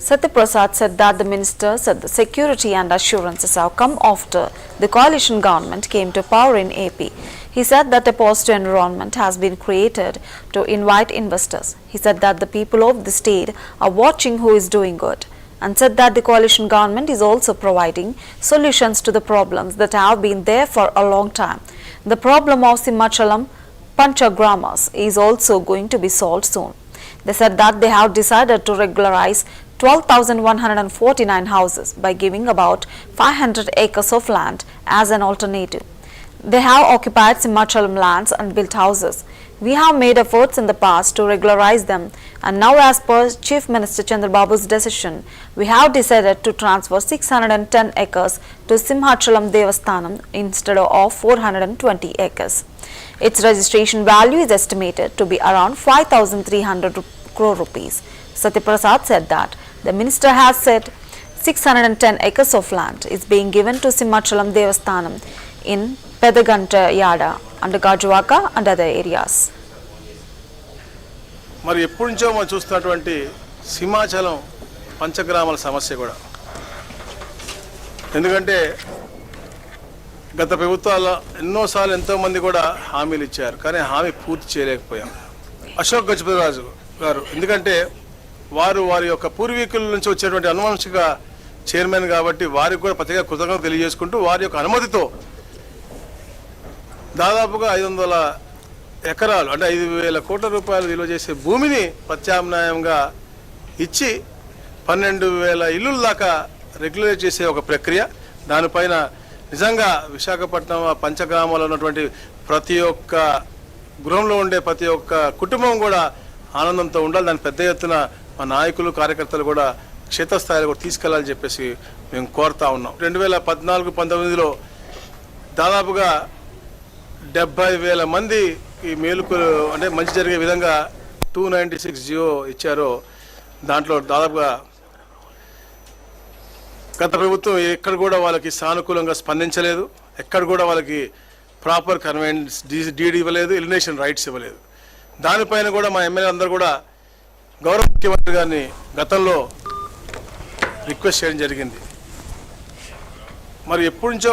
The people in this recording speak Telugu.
Satyaprasad said that the minister said the security and assurances have come after the coalition government came to power in AP. He said that a positive environment has been created to invite investors. He said that the people of the state are watching who is doing good, and said that the coalition government is also providing solutions to the problems that have been there for a long time. The problem of Simhachalam Panchagramas is also going to be solved soon. They said that they have decided to regularize 12,149 houses by giving about 500 acres of land as an alternative. They have occupied Simhachalam lands and built houses. We have made efforts in the past to regularize them, and now as per Chief Minister Chandrababu's decision, we have decided to transfer 610 acres to Simhachalam Devasthanam instead of 420 acres. Its registration value is estimated to be around 5,300 crore rupees. Satyaprasad said that the minister has said 610 acres of land is being given to Simhachalam Devasthanam in Pedaganta Yada and Gajwaka and other areas. మరి ఎప్పటి నుంచో మనం చూస్తున్నటువంటి సింహాచలం పంచగ్రామాల సమస్య కూడా, ఎందుకంటే గత ప్రభుత్వాల్లో ఎన్నోసార్లు ఎంతోమంది కూడా హామీలు ఇచ్చారు, కానీ హామీ పూర్తి చేయలేకపోయాం. అశోక్ గజపతిరాజు గారు, ఎందుకంటే వారి యొక్క పూర్వీకుల నుంచి వచ్చేటువంటి అనువంశిక చైర్మన్ కాబట్టి వారికి కూడా ప్రత్యేక కృతజ్ఞతలు తెలియజేసుకుంటూ వారి యొక్క అనుమతితో దాదాపుగా 500 ఎకరాలు అంటే 5,000 కోట్ల రూపాయలు విలువ చేసే భూమిని ప్రత్యామ్నాయంగా ఇచ్చి 12,000 ఇల్లుల దాకా రెగ్యులేట్ చేసే ఒక ప్రక్రియ. దానిపైన నిజంగా విశాఖపట్నం పంచగ్రామాల్లో ఉన్నటువంటి ప్రతి ఒక్క గృహంలో ఉండే ప్రతి ఒక్క కుటుంబం కూడా ఆనందంతో ఉండాలి. దాని పెద్ద ఎత్తున మా నాయకులు కార్యకర్తలు కూడా క్షేత్రస్థాయిలో కూడా తీసుకెళ్లాలని చెప్పేసి మేము కోరుతా ఉన్నాం. 2014-19లో దాదాపుగా 70,000 మంది ఈ మేలుకులు అంటే మంచి జరిగే విధంగా 296 జియో ఇచ్చారో, దాంట్లో దాదాపుగా గత ప్రభుత్వం ఎక్కడ కూడా వాళ్ళకి సానుకూలంగా స్పందించలేదు, ఎక్కడ కూడా వాళ్ళకి ప్రాపర్ కన్వెన్స్ డీడీ ఇవ్వలేదు, ఎలిమినేషన్ రైట్స్ ఇవ్వలేదు. దానిపైన కూడా మా ఎమ్మెల్యే అందరూ కూడా గౌరవ ముఖ్యమంత్రి గారిని గతంలో రిక్వెస్ట్ చేయడం జరిగింది. మరి ఎప్పటి నుంచో